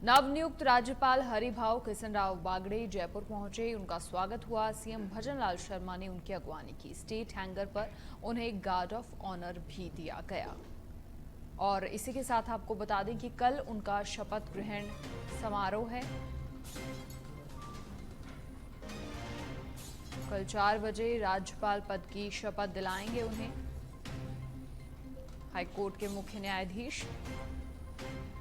नवनियुक्त राज्यपाल हरिभाऊ किशनराव बागड़े जयपुर पहुंचे। उनका स्वागत हुआ। सीएम भजनलाल शर्मा ने उनकी अगवानी की। स्टेट हैंगर पर उन्हें गार्ड ऑफ ऑनर भी दिया गया। और इसी के साथ आपको बता दें कि कल उनका शपथ ग्रहण समारोह है। कल 4 बजे राज्यपाल पद की शपथ दिलाएंगे उन्हें हाईकोर्ट के मुख्य न्यायाधीश।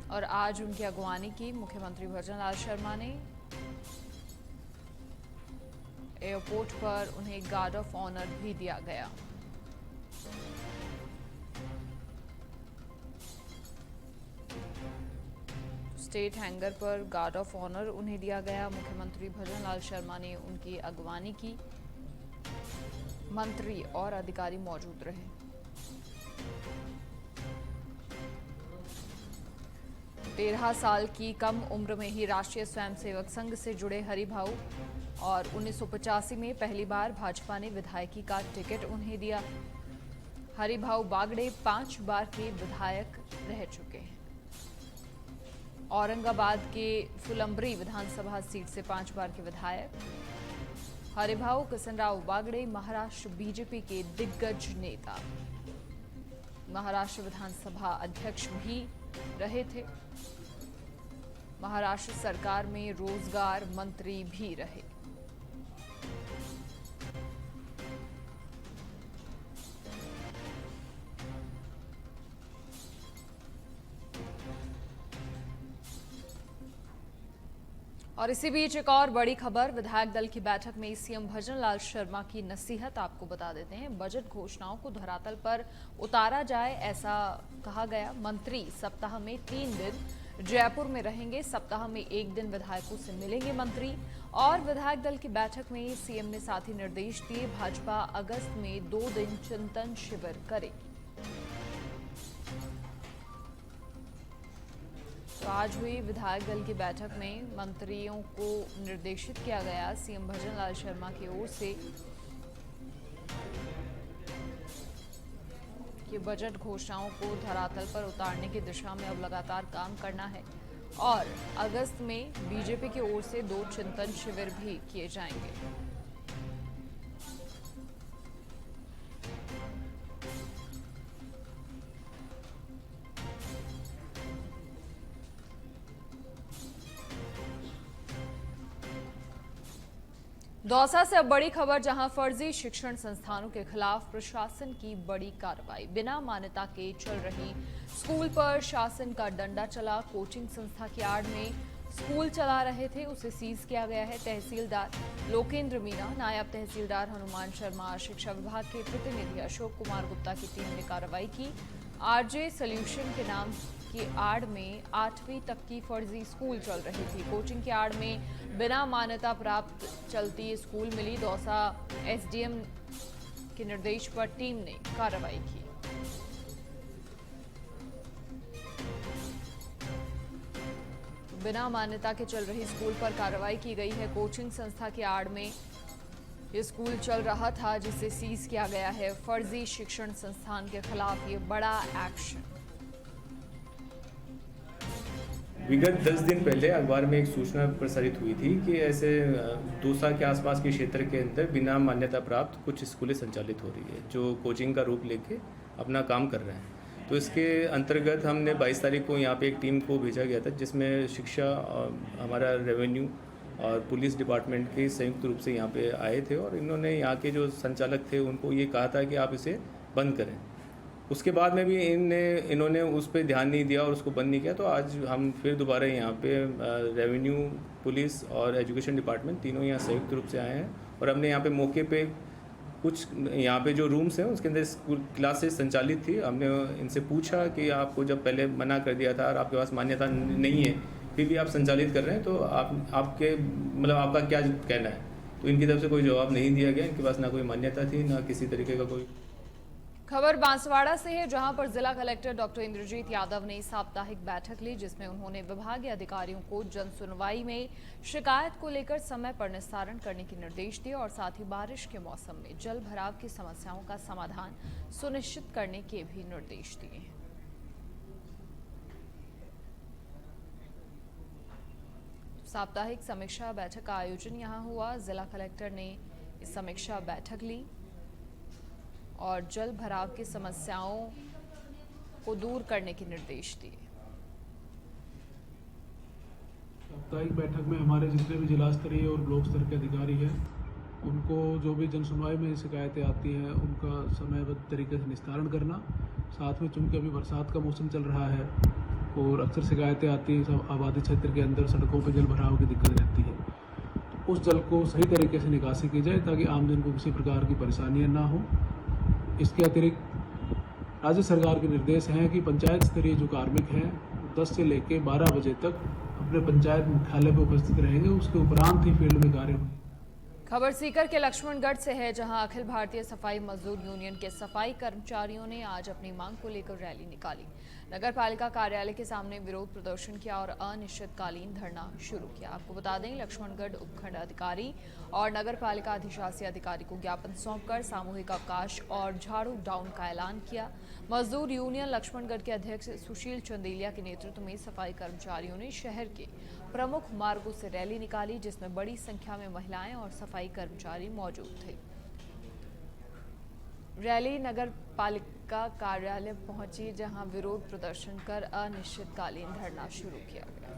और आज उनकी अगवानी की मुख्यमंत्री भजनलाल शर्मा ने। एयरपोर्ट पर उन्हें गार्ड ऑफ ऑनर भी दिया गया। स्टेट हैंगर पर गार्ड ऑफ ऑनर उन्हें दिया गया। मुख्यमंत्री भजनलाल शर्मा ने उनकी अगवानी की। मंत्री और अधिकारी मौजूद रहे। 13 साल की कम उम्र में ही राष्ट्रीय स्वयंसेवक संघ से जुड़े हरिभाऊ और 1985 में पहली बार भाजपा ने विधायकी का टिकट उन्हें दिया। हरिभाऊ बागड़े 5 बार के विधायक रह चुके हैं। औरंगाबाद के फुलंब्री विधानसभा सीट से 5 बार के विधायक हरिभाऊ किशनराव बागड़े महाराष्ट्र बीजेपी के दिग्गज नेता, महाराष्ट्र विधानसभा अध्यक्ष भी रहे थे। महाराष्ट्र सरकार में रोजगार मंत्री भी रहे। और इसी बीच एक और बड़ी खबर, विधायक दल की बैठक में सीएम भजनलाल शर्मा की नसीहत आपको बता देते हैं। बजट घोषणाओं को धरातल पर उतारा जाए, ऐसा कहा गया। मंत्री सप्ताह में 3 दिन जयपुर में रहेंगे। सप्ताह में 1 दिन विधायकों से मिलेंगे मंत्री। और विधायक दल की बैठक में सीएम ने साथ ही निर्देश दिए, भाजपा अगस्त में 2 दिन चिंतन शिविर करेगी। तो आज हुई विधायक दल की बैठक में मंत्रियों को निर्देशित किया गया सीएम भजनलाल शर्मा की ओर से कि बजट घोषणाओं को धरातल पर उतारने की दिशा में अब लगातार काम करना है। और अगस्त में बीजेपी की ओर से 2 चिंतन शिविर भी किए जाएंगे। दौसा से अब बड़ी खबर, जहां फर्जी शिक्षण संस्थानों के खिलाफ प्रशासन की बड़ी कार्रवाई। बिना मान्यता के चल रही स्कूल पर शासन का डंडा चला। कोचिंग संस्था की आड़ में स्कूल चला रहे थे, उसे सीज किया गया है। तहसीलदार लोकेंद्र मीणा, नायब तहसीलदार हनुमान शर्मा, शिक्षा विभाग के प्रतिनिधि अशोक कुमार गुप्ता की टीम ने कार्रवाई की। आरजे सोल्यूशन के नाम की आड़ में 8वीं तक की फर्जी स्कूल चल रही थी। कोचिंग की आड़ में बिना मान्यता प्राप्त चलती स्कूल मिली। दौसा एसडीएम के निर्देश पर टीम ने कार्रवाई की। बिना मान्यता के चल रही स्कूल पर कार्रवाई की गई है। कोचिंग संस्था की आड़ में ये स्कूल चल रहा था, जिसे सीज किया गया है। फर्जी शिक्षण संस्थान के खिलाफ ये बड़ा एक्शन। विगत 10 दिन पहले अखबार में एक सूचना प्रसारित हुई थी कि ऐसे दौसा के आसपास के क्षेत्र के अंदर बिना मान्यता प्राप्त कुछ स्कूलें संचालित हो रही है, जो कोचिंग का रूप लेके अपना काम कर रहे हैं। तो इसके अंतर्गत हमने 22 तारीख को यहाँ पे एक टीम को भेजा गया था, जिसमें शिक्षा, हमारा रेवेन्यू और पुलिस डिपार्टमेंट के संयुक्त रूप से यहाँ पे आए थे। और इन्होंने यहाँ के जो संचालक थे उनको ये कहा था कि आप इसे बंद करें। उसके बाद में भी इन्होंने उस पर ध्यान नहीं दिया और उसको बंद नहीं किया। तो आज हम फिर दोबारा यहाँ पे रेवेन्यू, पुलिस और एजुकेशन डिपार्टमेंट तीनों यहाँ संयुक्त रूप से आए हैं। और हमने यहाँ पे मौके पे कुछ यहाँ पे जो रूम्स हैं उसके अंदर स्कूल क्लासेस संचालित थी। हमने इनसे पूछा कि आपको जब पहले मना कर दिया था और आपके पास मान्यता नहीं है, फिर भी आप संचालित कर रहे हैं, तो आपके मतलब आपका क्या कहना है। तो इनकी तरफ से कोई जवाब नहीं दिया गया। इनके पास ना कोई मान्यता थी, ना किसी तरीके का कोई। खबर बांसवाड़ा से है, जहां पर जिला कलेक्टर डॉक्टर इंद्रजीत यादव ने साप्ताहिक बैठक ली, जिसमें उन्होंने विभागीय अधिकारियों को जन सुनवाई में शिकायत को लेकर समय पर निस्तारण करने के निर्देश दिए और साथ ही बारिश के मौसम में जल भराव की समस्याओं का समाधान सुनिश्चित करने के भी निर्देश दिए हैं। साप्ताहिक समीक्षा बैठक का आयोजन यहां हुआ। जिला कलेक्टर ने इस समीक्षा बैठक ली और जल भराव की समस्याओं को दूर करने के निर्देश दिए। साप्ताहिक बैठक में हमारे जितने भी जिला स्तरीय और ब्लॉक स्तर के अधिकारी हैं, उनको जो भी जन सुनवाई में शिकायतें आती हैं उनका समयबद्ध तरीके से निस्तारण करना। साथ में चूंकि अभी बरसात का मौसम चल रहा है और अक्सर शिकायतें आती हैं सब आबादी क्षेत्र के अंदर सड़कों पर जल भराव की दिक्कत रहती है, तो उस जल को सही तरीके से निकासी की जाए ताकि आमजन को किसी प्रकार की परेशानियाँ ना हो। इसके अतिरिक्त राज्य सरकार के निर्देश हैं कि पंचायत स्तरीय जो कार्मिक हैं 10 से लेकर 12 बजे तक अपने पंचायत मुख्यालय पर उपस्थित रहेंगे, उसके उपरांत ही फील्ड में कार्य होंगे। खबर सीकर के लक्ष्मणगढ़ से है, जहां अखिल भारतीय सफाई मजदूर यूनियन के सफाई कर्मचारियों ने आज अपनी मांग को लेकर रैली निकाली। नगर पालिका कार्यालय के सामने विरोध प्रदर्शन किया और अनिश्चितकालीन धरना शुरू किया। आपको बता दें, लक्ष्मणगढ़ उपखंड अधिकारी और नगर पालिका अधिशासी अधिकारी को ज्ञापन सौंपकर सामूहिक अवकाश और झाड़ू डाउन का ऐलान किया। मजदूर यूनियन लक्ष्मणगढ़ के अध्यक्ष सुशील चंदेलिया के नेतृत्व में सफाई कर्मचारियों ने शहर के प्रमुख मार्गों से रैली निकाली, जिसमें बड़ी संख्या में महिलाएं और सफाई कर्मचारी मौजूद थे। रैली नगर पालिका कार्यालय पहुंची, जहां विरोध प्रदर्शन कर अनिश्चितकालीन धरना शुरू किया गया।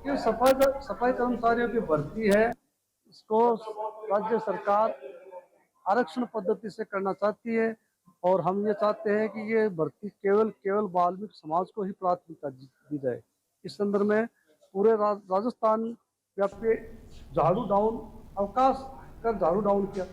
ये सफाई कर्मचारियों की भर्ती है, इसको राज्य सरकार आरक्षण पद्धति से करना चाहती है और हम ये चाहते हैं कि ये भर्ती केवल वाल्मीकि समाज को ही प्राथमिकता दी जाए। इस संदर्भ में पूरे राजस्थान व्यापी झाड़ू डाउन अवकाश कर झाड़ू डाउन किया।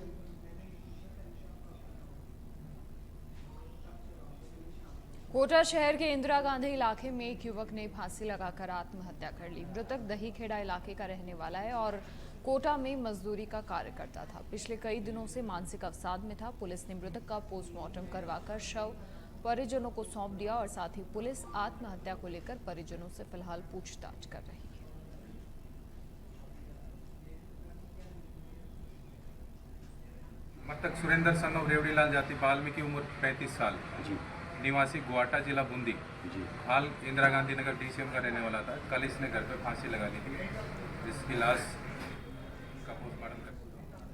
कोटा शहर के इंदिरा गांधी इलाके में एक युवक ने फांसी लगाकर आत्महत्या कर ली। मृतक दहीखेड़ा इलाके का रहने वाला है और कोटा में मजदूरी का कार्य करता था। पिछले कई दिनों से मानसिक अवसाद में था। पुलिस ने मृतक का पोस्टमार्टम करवाकर शव परिजनों को सौंप दिया और साथ ही पुलिस आत्महत्या को लेकर परिजनों से फिलहाल पूछताछ कर रही है। मृतक सुरेंद्र सन ऑफ रेवड़ीलाल जाति वाल्मीकि उम्र 35 साल जी निवासी ग्वाटा जिला बूंदी जी हाल इंदिरा गांधी नगर डीसीएम का रहने वाला था। कल इसने घर पर फांसी लगा ली थी, जिसकी लाश का पोस्टमार्टम कर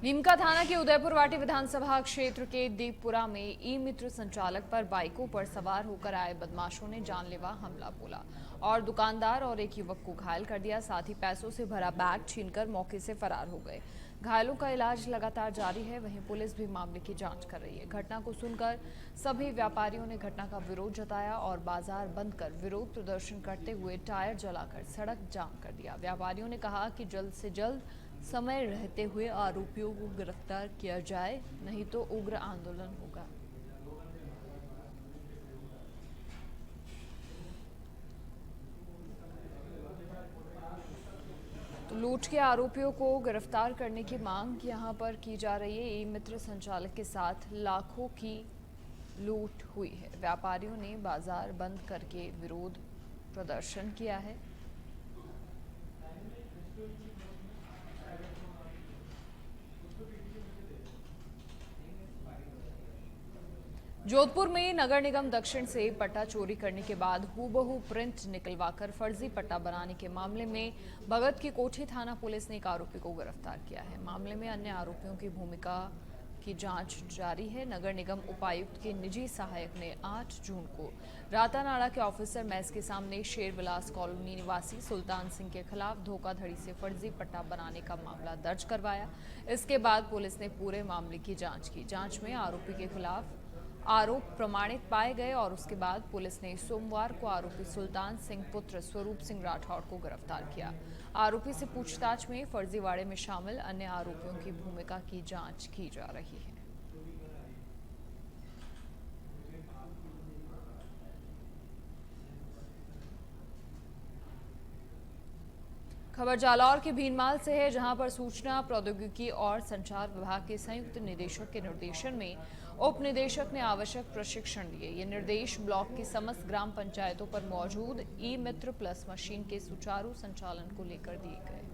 नीमका थाना के उदयपुर वाटी विधानसभा क्षेत्र के दीपपुरा में ई मित्र संचालक पर बाइकों पर सवार होकर आए बदमाशों ने जानलेवा हमला बोला और दुकानदार और एक युवक को घायल कर दिया। साथ ही पैसों से भरा बैग छीनकर मौके से फरार हो गए। घायलों का इलाज लगातार जारी है। वहीं पुलिस भी मामले की जांच कर रही है। घटना को सुनकर सभी व्यापारियों ने घटना का विरोध जताया और बाजार बंद कर विरोध प्रदर्शन करते हुए टायर जलाकर सड़क जाम कर दिया। व्यापारियों ने कहा कि जल्द से जल्द समय रहते हुए आरोपियों को गिरफ्तार किया जाए, नहीं तो उग्र आंदोलन होगा। तो लूट के आरोपियों को गिरफ्तार करने की मांग यहां पर की जा रही है। ई मित्र संचालक के साथ लाखों की लूट हुई है। व्यापारियों ने बाजार बंद करके विरोध प्रदर्शन किया है। जोधपुर में नगर निगम दक्षिण से पट्टा चोरी करने के बाद हूबहू प्रिंट निकलवाकर फर्जी पट्टा बनाने के मामले में भगत की कोठी थाना पुलिस ने एक आरोपी को गिरफ्तार किया है। मामले में अन्य आरोपियों की भूमिका की जांच जारी है। नगर निगम उपायुक्त के निजी सहायक ने 8 जून को रातानाड़ा के ऑफिसर मैस के सामने शेरविलास कॉलोनी निवासी सुल्तान सिंह के खिलाफ धोखाधड़ी से फर्जी पट्टा बनाने का मामला दर्ज करवाया। इसके बाद पुलिस ने पूरे मामले की जांच की। जांच में आरोपी के खिलाफ आरोप प्रमाणित पाए गए और उसके बाद पुलिस ने सोमवार को आरोपी सुल्तान सिंह पुत्र स्वरूप सिंह राठौड़ को गिरफ्तार किया। आरोपी से पूछताछ में फर्जीवाड़े में शामिल अन्य आरोपियों की भूमिका की जांच की जा रही है। खबर जालौर के भीनमाल से है, जहां पर सूचना प्रौद्योगिकी और संचार विभाग के संयुक्त निदेशक के निर्देशन में उप निदेशक ने आवश्यक प्रशिक्षण दिए। ये निर्देश ब्लॉक की समस्त ग्राम पंचायतों पर मौजूद ई मित्र प्लस मशीन के सुचारू संचालन को लेकर दिए गए।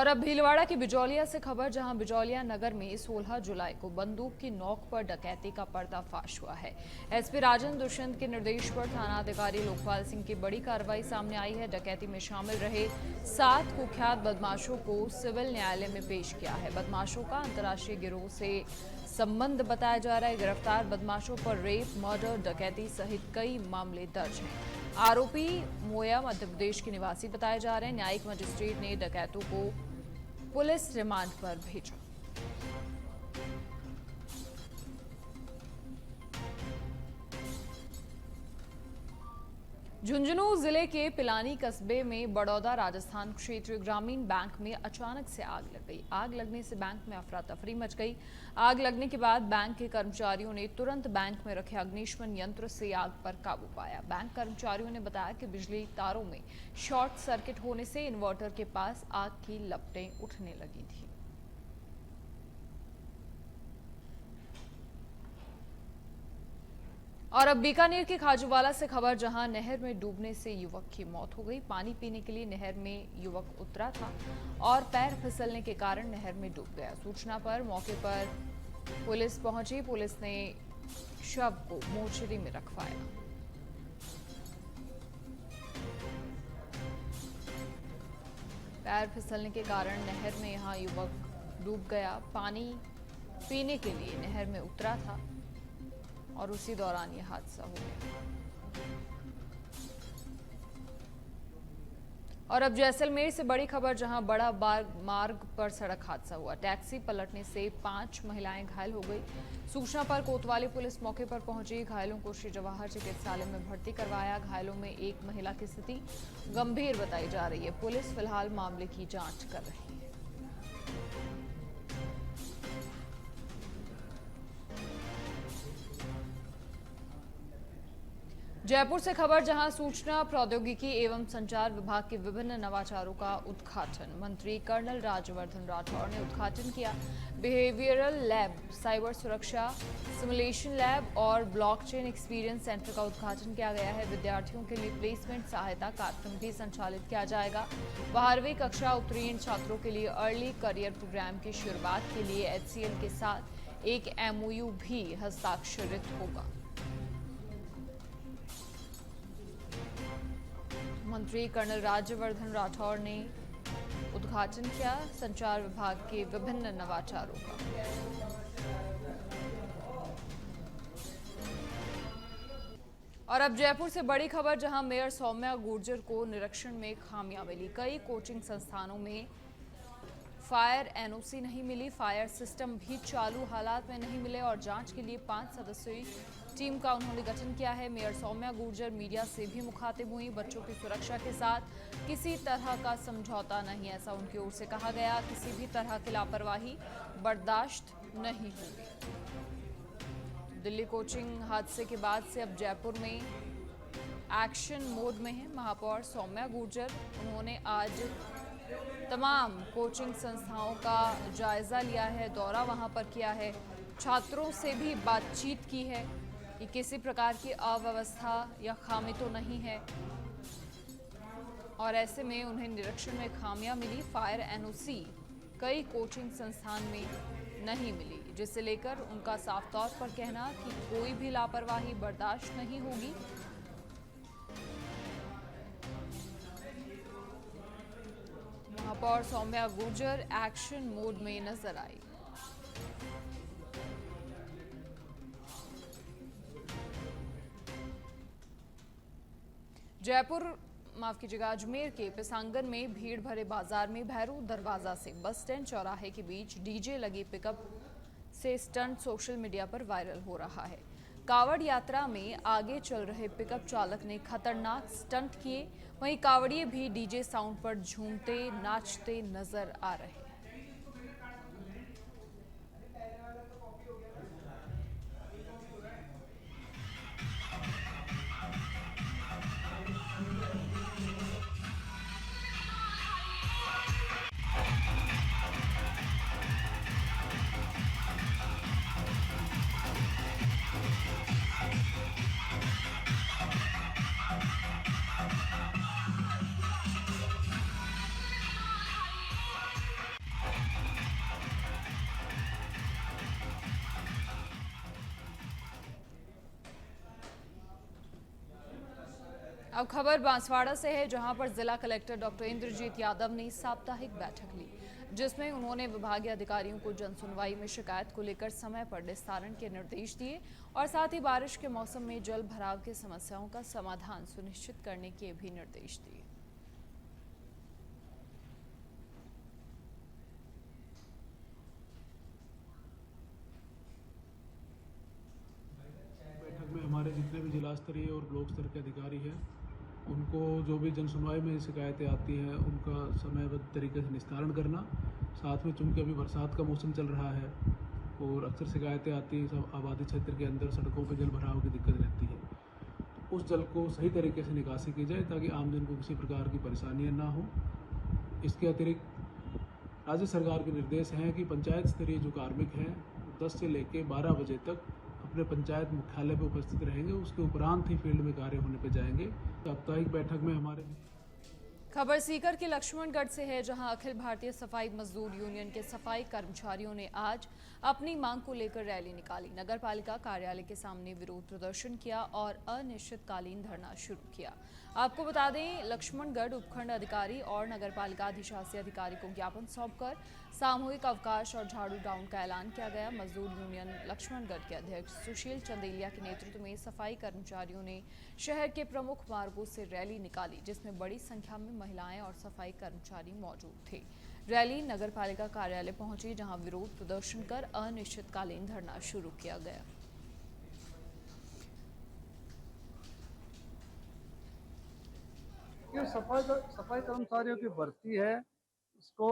और अब भीलवाड़ा की बिजौलिया से खबर, जहां बिजौलिया नगर में 16 जुलाई को बंदूक की नोक पर डकैती का पर्दाफाश हुआ है। एसपी राजन दुष्यंत के निर्देश पर थानाधिकारी लोकपाल सिंह की बड़ी कार्रवाई सामने आई है। डकैती में शामिल रहे 7 कुख्यात बदमाशों को सिविल न्यायालय में पेश किया है। बदमाशों का अंतर्राष्ट्रीय गिरोह से संबंध बताया जा रहा है। गिरफ्तार बदमाशों पर रेप, मर्डर, डकैती सहित कई मामले दर्ज हैं। आरोपी मोया मध्य प्रदेश के निवासी बताए जा रहे हैं। न्यायिक मजिस्ट्रेट ने डकैतों को पुलिस रिमांड पर भेजा। झुंझुनू जिले के पिलानी कस्बे में बड़ौदा राजस्थान क्षेत्रीय ग्रामीण बैंक में अचानक से आग लग गई। आग लगने से बैंक में अफरा तफरी मच गई। आग लगने के बाद बैंक के कर्मचारियों ने तुरंत बैंक में रखे अग्निशमन यंत्र से आग पर काबू पाया। बैंक कर्मचारियों ने बताया कि बिजली तारों में शॉर्ट सर्किट होने से इन्वर्टर के पास आग की लपटें उठने लगी थी। और अब बीकानेर के खाजूवाला से खबर, जहां नहर में डूबने से युवक की मौत हो गई। पानी पीने के लिए नहर में युवक उतरा था और पैर फिसलने के कारण नहर में डूब गया। सूचना पर मौके पर पुलिस पहुंची। पुलिस ने शव को मोर्चरी में रखवाया। पैर फिसलने के कारण नहर में यहां युवक डूब गया। पानी पीने के लिए नहर में उतरा था और उसी दौरान यह हादसा हो गया। और अब जैसलमेर से बड़ी खबर, जहां बड़ा मार्ग पर सड़क हादसा हुआ। टैक्सी पलटने से 5 महिलाएं घायल हो गई। सूचना पर कोतवाली पुलिस मौके पर पहुंची। घायलों को श्री जवाहर चिकित्सालय में भर्ती करवाया। घायलों में एक महिला की स्थिति गंभीर बताई जा रही है। पुलिस फिलहाल मामले की जांच कर रही है। जयपुर से खबर, जहां सूचना प्रौद्योगिकी एवं संचार विभाग के विभिन्न नवाचारों का उद्घाटन मंत्री कर्नल राज्यवर्धन राठौड़ ने उद्घाटन किया। बिहेवियरल लैब, साइबर सुरक्षा सिमुलेशन लैब और ब्लॉकचेन एक्सपीरियंस सेंटर का उद्घाटन किया गया है। विद्यार्थियों के लिए प्लेसमेंट सहायता कार्यक्रम भी संचालित किया जाएगा। 12वीं कक्षा उत्तीर्ण छात्रों के लिए अर्ली करियर प्रोग्राम की शुरुआत के लिए HCL के साथ एक MOU भी हस्ताक्षरित होगा। मंत्री कर्नल राज्यवर्धन राठौड़ ने उद्घाटन किया संचार विभाग के विभिन्न नवाचारों का। और अब जयपुर से बड़ी खबर, जहां मेयर सौम्या गुर्जर को निरीक्षण में खामियां मिली। कई कोचिंग संस्थानों में फायर NOC नहीं मिली। फायर सिस्टम भी चालू हालात में नहीं मिले और जांच के लिए 5 सदस्यीय टीम का उन्होंने गठन किया है। मेयर सौम्या गुर्जर मीडिया से भी मुखातिब हुई। बच्चों की सुरक्षा के साथ किसी तरह का समझौता नहीं, ऐसा उनकी ओर से कहा गया। किसी भी तरह की लापरवाही बर्दाश्त नहीं होगी। दिल्ली कोचिंग हादसे के बाद से अब जयपुर में एक्शन मोड में है महापौर सौम्या गुर्जर। उन्होंने आज तमाम कोचिंग संस्थाओं का जायजा लिया है, दौरा वहां पर किया है। छात्रों से भी बातचीत की है कि किसी प्रकार की अव्यवस्था या खामी तो नहीं है। और ऐसे में उन्हें निरीक्षण में खामियां मिली। फायर NOC कई कोचिंग संस्थान में नहीं मिली, जिसे लेकर उनका साफ तौर पर कहना कि कोई भी लापरवाही बर्दाश्त नहीं होगी। महापौर सौम्या गुर्जर एक्शन मोड में नजर आई। अजमेर के पिसांगन में भीड़ भरे बाजार में भैरू दरवाजा से बस स्टैंड चौराहे के बीच डीजे लगी पिकअप से स्टंट सोशल मीडिया पर वायरल हो रहा है। कावड़ यात्रा में आगे चल रहे पिकअप चालक ने खतरनाक स्टंट किए। वहीं कावड़िए भी डीजे साउंड पर झूमते नाचते नजर आ रहे। अब खबर बांसवाड़ा से है, जहां पर जिला कलेक्टर डॉक्टर इंद्रजीत यादव ने साप्ताहिक बैठक ली, जिसमें उन्होंने विभागीय अधिकारियों को जनसुनवाई में शिकायत को लेकर समय पर निस्तारण के निर्देश दिए और साथ ही बारिश के मौसम में जल भराव की समस्याओं का समाधान सुनिश्चित करने के भी निर्देश दिए। बैठक में हमारे जितने भी जिला स्तरीय और ब्लॉक स्तर के अधिकारी हैं, उनको जो भी जनसुनवाई में शिकायतें आती हैं उनका समयबद्ध तरीके से निस्तारण करना, साथ में चूँकि अभी बरसात का मौसम चल रहा है और अक्सर शिकायतें आती हैं सब आबादी क्षेत्र के अंदर सड़कों पर जल भराव की दिक्कत रहती है, तो उस जल को सही तरीके से निकासी की जाए ताकि आमजन को किसी प्रकार की परेशानियाँ ना हो। इसके अतिरिक्त राज्य सरकार के निर्देश हैं कि पंचायत स्तरीय जो कार्मिक हैं 10 से लेकर 12 बजे तक अपने पंचायत मुख्यालय पर उपस्थित रहेंगे, उसके उपरांत ही फील्ड में कार्य होने पर जाएंगे। साप्ताहिक बैठक में हमारे खबर सीकर के लक्ष्मणगढ़ से है, जहां अखिल भारतीय सफाई मजदूर यूनियन के सफाई कर्मचारियों ने आज अपनी मांग को लेकर रैली निकाली, नगर पालिका कार्यालय के सामने विरोध प्रदर्शन किया और अनिश्चितकालीन धरना शुरू किया। आपको बता दें, लक्ष्मणगढ़ उपखंड अधिकारी और नगर पालिका अधिशासी अधिकारी को ज्ञापन सौंपकर सामूहिक अवकाश और झाड़ू डाउन का ऐलान किया गया। मजदूर यूनियन लक्ष्मणगढ़ के अध्यक्ष सुशील चंदेलिया के नेतृत्व में सफाई कर्मचारियों ने शहर के प्रमुख मार्गों से रैली निकाली, जिसमें बड़ी संख्या में महिलाएं और सफाई कर्मचारी मौजूद थे। रैली नगर पालिका कार्यालय पहुंची, जहां विरोध प्रदर्शन कर अनिश्चितकालीन धरना शुरू किया गया। ये सफाई कर्मचारियों की भर्ती है, इसको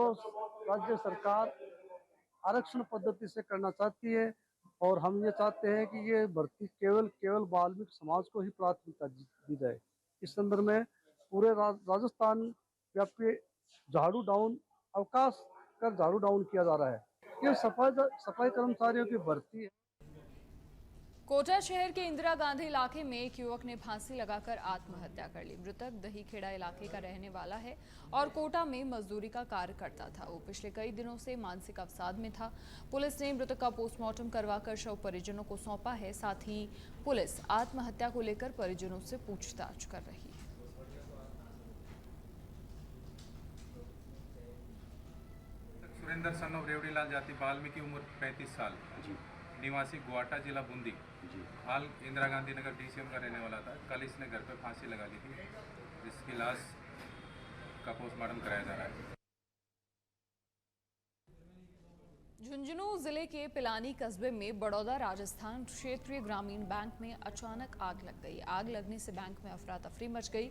राज्य सरकार आरक्षण पद्धति से करना चाहती है और हम ये चाहते हैं कि ये भर्ती केवल वाल्मीकि समाज को ही प्राथमिकता दी जाए। इस संदर्भ में पूरे राजस्थान व्यापी झाड़ू डाउन अवकाश कर झाड़ू डाउन किया जा रहा है। ये सफाई कर्मचारियों की भर्ती है। कोटा शहर के इंदिरा गांधी इलाके में एक युवक ने फांसी लगाकर आत्महत्या कर ली। मृतक दहीखेड़ा इलाके का रहने वाला है और कोटा में मजदूरी का कार्य करता था। वो पिछले कई दिनों से मानसिक अवसाद में था। पुलिस ने मृतक का पोस्टमार्टम करवाकर शव परिजनों को सौंपा है। साथ ही पुलिस आत्महत्या को लेकर परिजनों से पूछताछ कर रही है। सुरेंद्र सन ऑफ रेवड़ीलाल जाति वाल्मीकि उम्र 35 साल निवासी गुवाहाटा जिला बूंदी हाल इंदिरा गांधी नगर डीसीएम का रहने वाला था। कल इसने घर पर फांसी लगा ली थी, जिसकी लाश का पोस्टमार्टम कराया जा रहा है। झुंझुनू जिले के पिलानी कस्बे में बड़ौदा राजस्थान क्षेत्रीय ग्रामीण बैंक में अचानक आग लग गई। आग लगने से बैंक में अफरा तफरी मच गई।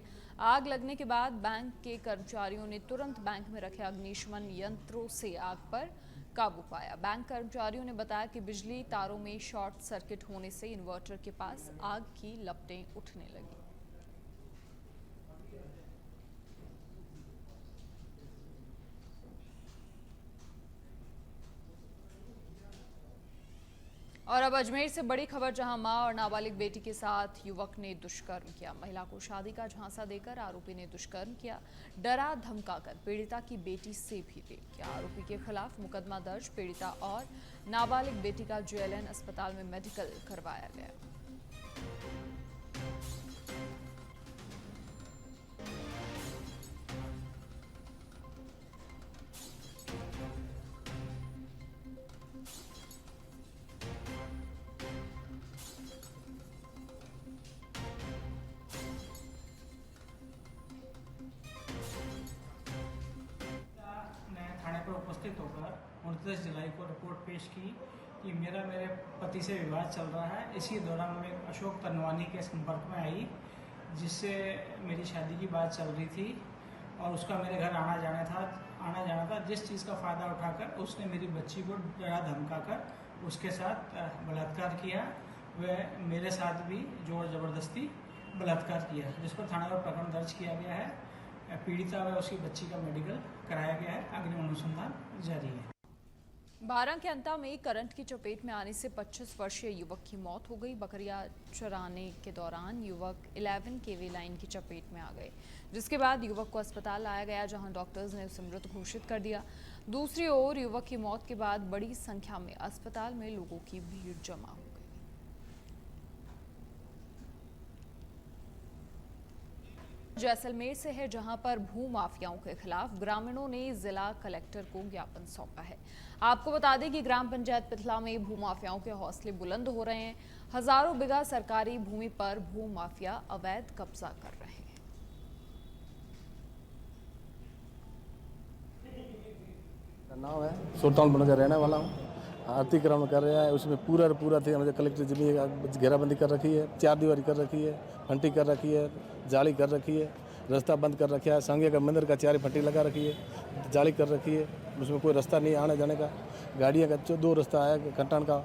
आग लगने के बाद बैंक के कर्मचारियों ने तुरंत बैंक में रखे अग्निशमन यंत्रों से आग पर काबू पाया। बैंक कर्मचारियों ने बताया कि बिजली तारों में शॉर्ट सर्किट होने से इन्वर्टर के पास आग की लपटें उठने लगी। और अब अजमेर से बड़ी खबर, जहां मां और नाबालिग बेटी के साथ युवक ने दुष्कर्म किया। महिला को शादी का झांसा देकर आरोपी ने दुष्कर्म किया। डरा धमकाकर पीड़िता की बेटी से भी रेप किया। आरोपी के खिलाफ मुकदमा दर्ज। पीड़िता और नाबालिग बेटी का जेएलएन अस्पताल में मेडिकल करवाया गया। थाने पर उपस्थित होकर 29 जुलाई को रिपोर्ट पेश की कि मेरे पति से विवाद चल रहा है। इसी दौरान मैं अशोक तनवानी के संपर्क में आई, जिससे मेरी शादी की बात चल रही थी और उसका मेरे घर आना जाना था। जिस चीज़ का फ़ायदा उठाकर उसने मेरी बच्ची को डरा धमकाकर उसके साथ बलात्कार किया। वह मेरे साथ भी जोर ज़बरदस्ती बलात्कार किया, जिस पर थाना पर प्रकरण दर्ज किया गया है। पीड़िता व उसकी बच्ची का मेडिकल कराया गया है। अग्रिम अनुसंधान जारी है। बारां के अंता में करंट की चपेट में आने से 25 वर्षीय युवक की मौत हो गई। बकरियां चराने के दौरान युवक 11 केवी लाइन की चपेट में आ गए, जिसके बाद युवक को अस्पताल लाया गया, जहां डॉक्टर्स ने उसे मृत घोषित कर दिया। दूसरी ओर युवक की मौत के बाद बड़ी संख्या में अस्पताल में लोगों की भीड़ जमा हो गई। जैसलमेर से है, जहां पर भू माफियाओं के खिलाफ ग्रामीणों ने जिला कलेक्टर को ज्ञापन सौंपा है। आपको बता दें कि ग्राम पंचायत पिथला में भू माफियाओं के हौसले बुलंद हो रहे हैं। हजारों बीघा सरकारी भूमि पर भू माफिया अवैध कब्जा कर रहे हैं। नाम है सुल्तानपुर का रहने वाला हूँ। अतिक्रमण कर रहे हैं, उसमें पूरा थे मुझे कलेक्टर जमीन घेराबंदी कर रखी है, 4 दीवारी कर रखी है, फंटी कर रखी है, जाली कर रखी है, रास्ता बंद कर रखा है, संगे का मंदिर का 4 फंटी लगा रखी है, जाली कर रखी है, उसमें कोई रास्ता नहीं आने जाने का। गाड़ियाँ का 2 रास्ता है कट्टान का,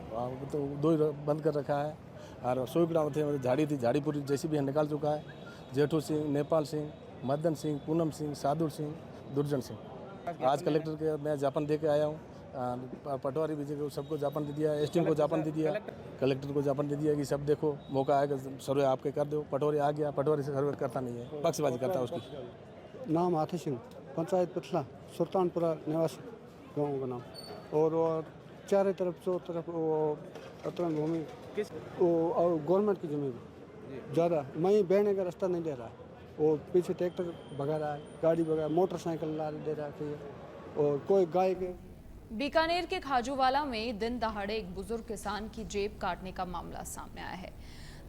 तो 2 बंद कर रखा है। और 100 ग्राम थे झाड़ी थी, झाड़ी पूरी जैसी भी निकाल चुका है। जेठू सिंह, नेपाल सिंह, मदन सिंह, पूनम सिंह, साधुर सिंह, दुर्जन सिंह। आज कलेक्टर के मैं ज्ञापन दे के आया हूँ। पटवारी भी सबको ज्ञापन दे दिया, एसडीएम को ज्ञापन दे दिया, कलेक्टर को ज्ञापन दे दिया कि सब देखो मौका आएगा सर्वे आपके कर दो। पटवारी आ गया, पटवारी से सर्वे करता नहीं है, पक्षबाजी करता है उसकी। नाम हाथी सिंह, पंचायत पिथला, सुल्तानपुरा निवासी गाँव का नाम। और चारों तरफ वो अतरंग भूमि और गवर्नमेंट की जमीन ज़्यादा, वहीं बैठने का रास्ता नहीं दे रहा है। वो पीछे ट्रैक्टर भगा रहा है, गाड़ी भगा, मोटरसाइकिल ला दे रहा है। और कोई गाय के बीकानेर के खाजूवाला में दिन दहाड़े एक बुजुर्ग किसान की जेब काटने का मामला सामने आया है।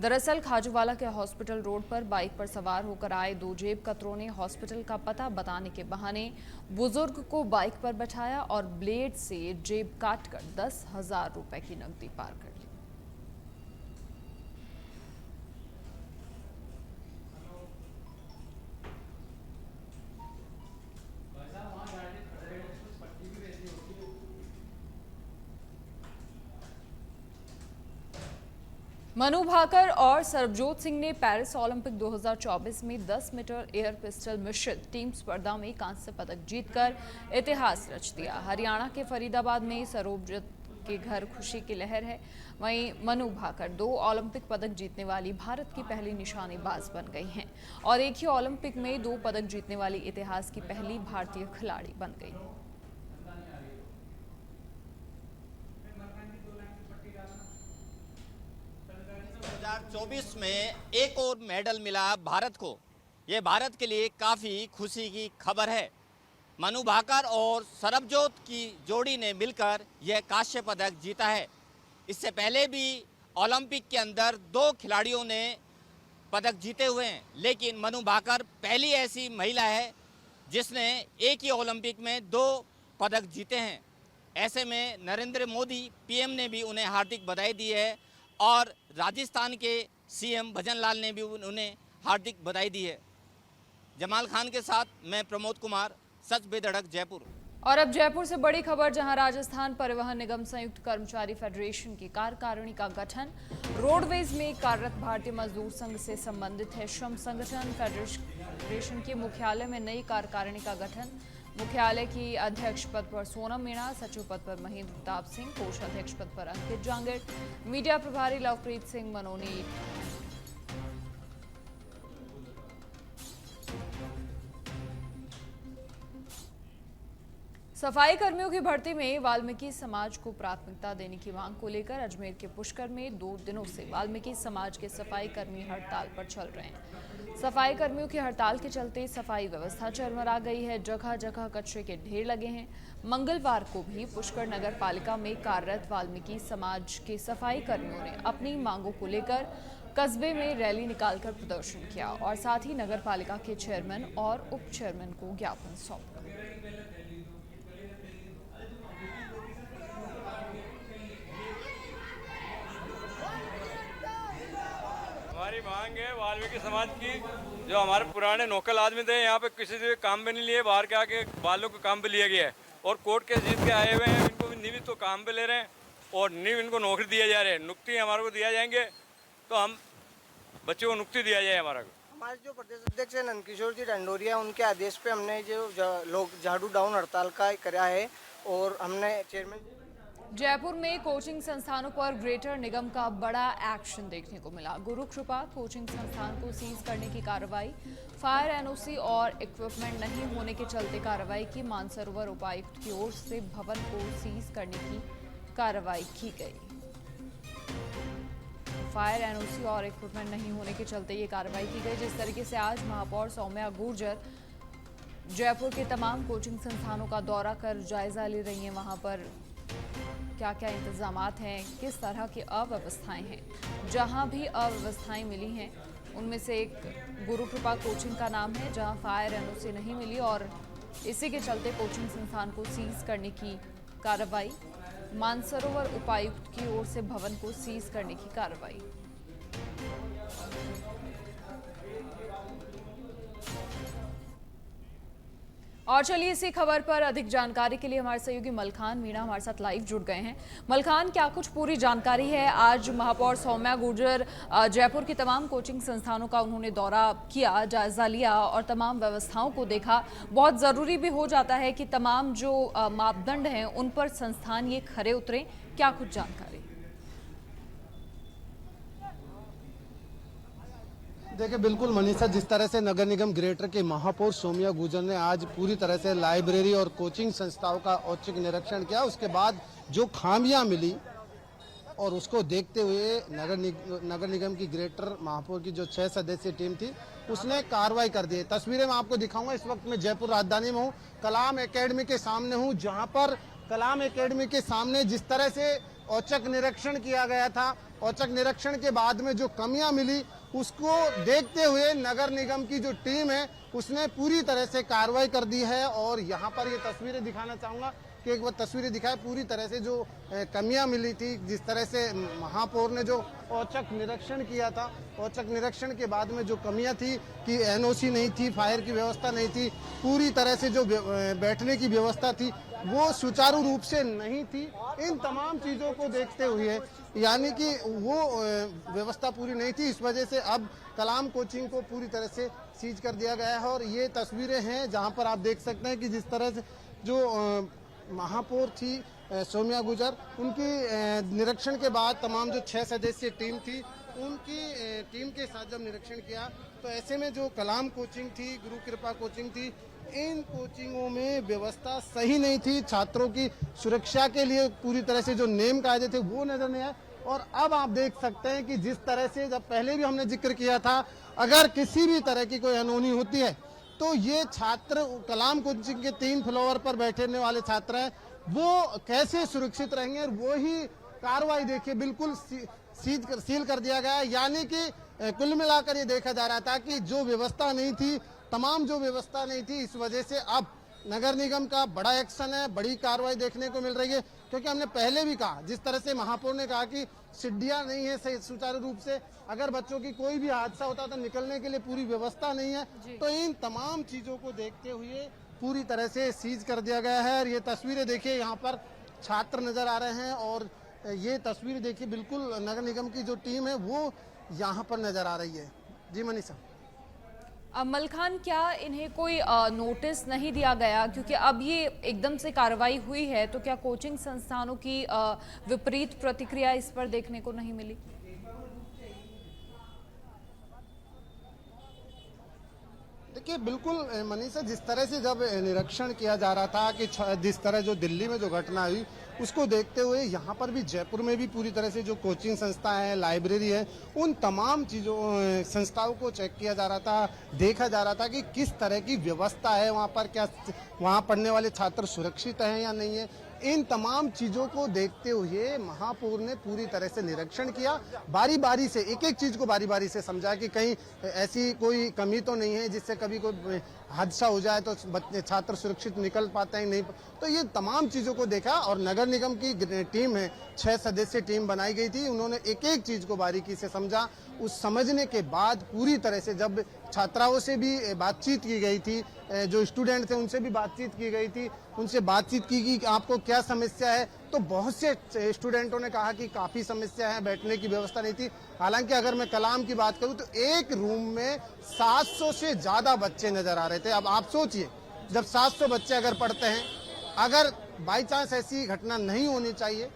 दरअसल खाजूवाला के हॉस्पिटल रोड पर बाइक पर सवार होकर आए 2 जेब कतरों ने हॉस्पिटल का पता बताने के बहाने बुजुर्ग को बाइक पर बैठाया और ब्लेड से जेब काटकर 10,000 रुपए की नकदी पार कर ली। मनु भाकर और सरबजोत सिंह ने पेरिस ओलंपिक 2024 में 10 मीटर एयर पिस्टल मिश्रित टीम स्पर्धा में कांस्य पदक जीतकर इतिहास रच दिया। हरियाणा के फरीदाबाद में सरबजोत के घर खुशी की लहर है। वहीं मनु भाकर 2 ओलंपिक पदक जीतने वाली भारत की पहली निशानेबाज बन गई हैं और एक ही ओलंपिक में 2 पदक जीतने वाली इतिहास की पहली भारतीय खिलाड़ी बन गई। 2024 में एक और मेडल मिला भारत को। ये भारत के लिए काफ़ी खुशी की खबर है। मनु भाकर और सरबजोत की जोड़ी ने मिलकर यह कांस्य पदक जीता है। इससे पहले भी ओलंपिक के अंदर 2 खिलाड़ियों ने पदक जीते हुए हैं, लेकिन मनु भाकर पहली ऐसी महिला है जिसने एक ही ओलंपिक में 2 पदक जीते हैं। ऐसे में नरेंद्र मोदी पीएम ने भी उन्हें हार्दिक बधाई दी है और राजस्थान के सीएम भजन लाल ने भी उन्हें हार्दिक बधाई दी है। जमाल खान के साथ मैं प्रमोद कुमार, सच बेधड़क, जयपुर। और अब जयपुर से बड़ी खबर, जहां राजस्थान परिवहन निगम संयुक्त कर्मचारी फेडरेशन की कार्यकारिणी का गठन। रोडवेज में कार्यरत भारतीय मजदूर संघ से संबंधित है श्रम संगठन। फेडरेशन के मुख्यालय में नई कार्यकारिणी का गठन। मुख्यालय की अध्यक्ष पद पर सोनम मीणा, सचिव पद पर महेंद्र प्रताप सिंह, कोषाध्यक्ष पद पर अंकित जांगड़, मीडिया प्रभारी लवप्रीत सिंह मनोनीत। सफाई कर्मियों की भर्ती में वाल्मीकि समाज को प्राथमिकता देने की मांग को लेकर अजमेर के पुष्कर में 2 दिनों से वाल्मीकि समाज के सफाई कर्मी हड़ताल पर चल रहे हैं। सफाई कर्मियों की हड़ताल के चलते सफाई व्यवस्था चरमरा गई है। जगह जगह कचरे के ढेर लगे हैं। मंगलवार को भी पुष्कर नगर पालिका में कार्यरत वाल्मीकि समाज के सफाई कर्मियों ने अपनी मांगों को लेकर कस्बे में रैली निकालकर प्रदर्शन किया और साथ ही नगर पालिका के चेयरमैन और उप चेयरमैन को ज्ञापन सौंपा। हमारी मांग है वाल्मीकि समाज की, जो हमारे पुराने नौकल आदमी थे, यहाँ पे किसी से काम भी नहीं लिए, बाहर के आके बालों को काम पे लिया गया है और कोर्ट के जीत के आए हुए हैं। इनको भी निवित तो काम पे ले रहे हैं और निव इनको नौकरी दिया जा रहे हैं। नुक्ति हमारे को दिया जाएंगे तो हम बच्चों को नुक्ति दिया जाए। हमारे जो प्रदेश अध्यक्ष है नंदकिशोर जी डंडोरिया, उनके आदेश पे हमने जो लोग झाड़ू डाउन हड़ताल का करा है और हमने चेयरमैन। जयपुर में कोचिंग संस्थानों पर ग्रेटर निगम का बड़ा एक्शन देखने को मिला। गुरु कृपा कोचिंग संस्थान को सीज करने की कार्रवाई, फायर एनओसी और इक्विपमेंट नहीं होने के चलते कार्रवाई की। मानसरोवर उपायुक्त की ओर से भवन को सीज करने की कार्रवाई की गई। फायर एनओसी और इक्विपमेंट नहीं होने के चलते ये कार्रवाई की गई। जिस तरीके से आज महापौर सौम्या गुर्जर जयपुर के तमाम कोचिंग संस्थानों का दौरा कर जायजा ले रही हैं, वहां पर क्या क्या इंतजामात हैं, किस तरह की अव्यवस्थाएं हैं। जहां भी अव्यवस्थाएं मिली हैं उनमें से एक गुरु कृपा कोचिंग का नाम है, जहां फायर एनओसी नहीं मिली और इसी के चलते कोचिंग संस्थान को सीज करने की कार्रवाई। मानसरोवर उपायुक्त की ओर से भवन को सीज करने की कार्रवाई। और चलिए इसी खबर पर अधिक जानकारी के लिए हमारे सहयोगी मलखान मीणा हमारे साथ लाइव जुड़ गए हैं। मलखान, क्या कुछ पूरी जानकारी है? आज महापौर सौम्या गुर्जर जयपुर के तमाम कोचिंग संस्थानों का उन्होंने दौरा किया, जायजा लिया और तमाम व्यवस्थाओं को देखा। बहुत ज़रूरी भी हो जाता है कि तमाम जो मापदंड हैं उन पर संस्थान ये खरे उतरे। क्या कुछ जानकारी? देखिए बिल्कुल मनीषा, जिस तरह से नगर निगम ग्रेटर के महापौर सौम्या गुर्जर ने आज पूरी तरह से लाइब्रेरी और कोचिंग संस्थाओं का औचक निरीक्षण किया, उसके बाद जो खामियां मिली और उसको देखते हुए नगर निगम की ग्रेटर महापौर की जो 6 सदस्यीय टीम थी उसने कार्रवाई कर दी। तस्वीरें मैं आपको दिखाऊंगा। इस वक्त मैं जयपुर राजधानी में हूँ, कलाम एकेडमी के सामने हूँ, जहाँ पर कलाम एकेडमी के सामने जिस तरह से औचक निरीक्षण किया गया था, औचक निरीक्षण के बाद में जो कमियां मिली उसको देखते हुए नगर निगम की जो टीम है उसने पूरी तरह से कार्रवाई कर दी है। और यहाँ पर ये तस्वीरें दिखाना चाहूँगा कि एक बार तस्वीरें दिखाए पूरी तरह से जो कमियां मिली थी, जिस तरह से महापौर ने जो औचक निरीक्षण किया था, औचक निरीक्षण के बाद में जो कमियां थी कि एनओसी नहीं थी, फायर की व्यवस्था नहीं थी, पूरी तरह से जो बैठने की व्यवस्था थी वो सुचारू रूप से नहीं थी। इन तमाम चीज़ों को देखते हुए यानी कि वो व्यवस्था पूरी नहीं थी, इस वजह से अब कलाम कोचिंग को पूरी तरह से सीज कर दिया गया है। और ये तस्वीरें हैं जहां पर आप देख सकते हैं कि जिस तरह से जो महापौर थी सौम्या गुर्जर, उनकी निरीक्षण के बाद तमाम जो 6 सदस्यीय टीम थी उनकी टीम के साथ जब निरीक्षण किया तो ऐसे में जो कलाम कोचिंग थी, गुरु कृपा कोचिंग थी, इन कोचिंगों में व्यवस्था सही नहीं थी। छात्रों की सुरक्षा के लिए पूरी तरह से जो नियम कायदे थे वो नजर नहीं आए। और अब आप देख सकते हैं कि जिस तरह से जब पहले भी हमने जिक्र किया था, अगर किसी भी तरह की कोई अनहोनी होती है तो ये छात्र कलाम कोचिंग के 3 फ्लोर पर बैठने वाले छात्र हैं, वो कैसे सुरक्षित रहेंगे। और वो ही कार्रवाई देखिए बिल्कुल सील कर दिया गया है। यानी कि कुल मिलाकर ये देखा जा रहा था कि जो व्यवस्था नहीं थी, तमाम जो व्यवस्था नहीं थी, इस वजह से अब नगर निगम का बड़ा एक्शन है, बड़ी कार्रवाई देखने को मिल रही है। क्योंकि हमने पहले भी कहा, जिस तरह से महापौर ने कहा कि सीढ़ियां नहीं है सही सुचारू रूप से, अगर बच्चों की कोई भी हादसा होता तो निकलने के लिए पूरी व्यवस्था नहीं है, तो इन तमाम चीजों को देखते हुए पूरी तरह से सीज कर दिया गया है। और ये तस्वीरें देखिए, यहाँ पर छात्र नजर आ रहे हैं और ये तस्वीर देखिए बिल्कुल नगर निगम की जो टीम है वो यहाँ पर नजर आ रही है। जी मनीषा। मलखान, क्या इन्हें कोई नोटिस नहीं दिया गया? क्योंकि अब ये एकदम से कार्रवाई हुई है, तो क्या कोचिंग संस्थानों की विपरीत प्रतिक्रिया इस पर देखने को नहीं मिली? देखिए बिल्कुल मनीषा, जिस तरह से जब निरीक्षण किया जा रहा था कि जिस तरह जो दिल्ली में जो घटना हुई उसको देखते हुए यहाँ पर भी जयपुर में भी पूरी तरह से जो कोचिंग संस्था है, लाइब्रेरी है, उन तमाम चीज़ों संस्थाओं को चेक किया जा रहा था, देखा जा रहा था कि किस तरह की व्यवस्था है वहाँ पर, क्या वहाँ पढ़ने वाले छात्र सुरक्षित हैं या नहीं है। इन तमाम चीज़ों को देखते हुए महापौर ने पूरी तरह से निरीक्षण किया, बारी बारी से एक एक चीज़ को बारी बारी से समझा कि कहीं ऐसी कोई कमी तो नहीं है जिससे कभी कोई हादसा हो जाए तो बच्चे छात्र सुरक्षित निकल पाते हैं नहीं। तो ये तमाम चीज़ों को देखा और नगर निगम की टीम है, 6 सदस्यीय टीम बनाई गई थी, उन्होंने एक एक चीज़ को बारीकी से समझा। उस समझने के बाद पूरी तरह से जब छात्राओं से भी बातचीत की गई थी, जो स्टूडेंट थे उनसे भी बातचीत की गई थी, उनसे बातचीत की कि आपको क्या समस्या है, तो बहुत से स्टूडेंटों ने कहा कि काफ़ी समस्या है, बैठने की व्यवस्था नहीं थी। हालांकि अगर मैं कलाम की बात करूं तो एक रूम में 700 से ज़्यादा बच्चे नज़र आ रहे थे। अब आप सोचिए, जब 700 बच्चे अगर पढ़ते हैं, अगर बाई चांस ऐसी घटना नहीं होनी चाहिए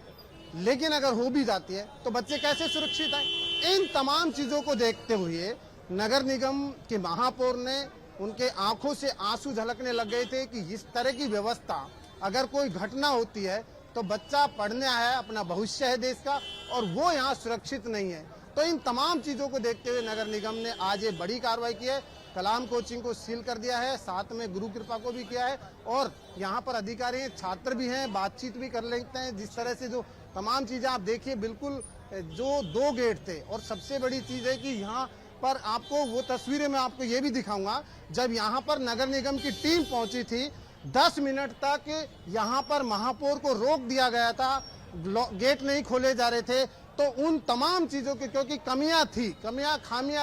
लेकिन अगर हो भी जाती है तो बच्चे कैसे सुरक्षित हैं। इन तमाम चीज़ों को देखते हुए नगर निगम के महापौर ने, उनके आंखों से आंसू झलकने लग गए थे कि इस तरह की व्यवस्था अगर कोई घटना होती है तो बच्चा पढ़ने आया है, अपना भविष्य है देश का, और वो यहाँ सुरक्षित नहीं है। तो तो इन तमाम चीज़ों को देखते हुए नगर निगम ने आज ये बड़ी कार्रवाई की है। कलाम कोचिंग को सील कर दिया है, साथ में गुरु कृपा को भी किया है और यहाँ पर अधिकारी हैं, छात्र भी हैं, बातचीत भी कर लेते हैं। जिस तरह से जो तमाम चीज़ें आप देखिए, बिल्कुल जो 2 गेट थे और सबसे बड़ी चीज़ है कि यहाँ पर आपको वो तस्वीरें मैं आपको ये भी दिखाऊंगा, जब यहाँ पर नगर निगम की टीम पहुंची थी 10 मिनट तक यहाँ पर महापौर को रोक दिया गया था, गेट नहीं खोले जा रहे थे। तो उन तमाम चीज़ों की क्योंकि खामियां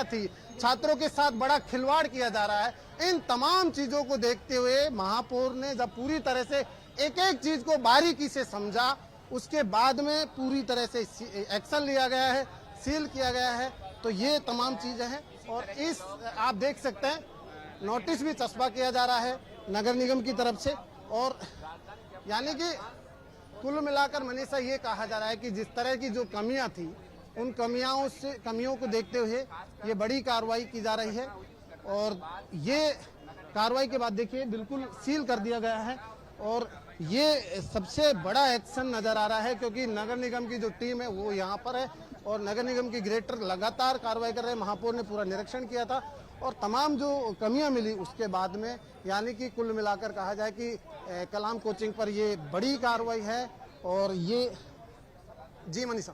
थी, छात्रों के साथ बड़ा खिलवाड़ किया जा रहा है, इन तमाम चीज़ों को देखते हुए महापौर ने जब पूरी तरह से एक एक चीज़ को बारीकी से समझा, उसके बाद में पूरी तरह से एक्शन लिया गया है, सील किया गया है। तो ये तमाम चीज़ें हैं और इस आप देख सकते हैं नोटिस भी चस्पा किया जा रहा है नगर निगम की तरफ से। और यानी कि कुल मिलाकर मनीषा ये कहा जा रहा है कि जिस तरह की जो कमियां थी, उन कमियों को देखते हुए ये बड़ी कार्रवाई की जा रही है। और ये कार्रवाई के बाद देखिए बिल्कुल सील कर दिया गया है और ये सबसे बड़ा एक्शन नजर आ रहा है क्योंकि नगर निगम की जो टीम है वो यहाँ पर है और नगर निगम की ग्रेटर लगातार कार्रवाई कर रहे हैं। महापौर ने पूरा निरीक्षण किया था और तमाम जो कमियां मिली उसके बाद में यानी कि कुल मिलाकर कहा जाए कि कलाम कोचिंग पर ये बड़ी कार्रवाई है। और ये जी मनीषा।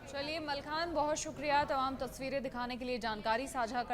चलिए मलखान, बहुत शुक्रिया तमाम तस्वीरें दिखाने के लिए, जानकारी साझा करने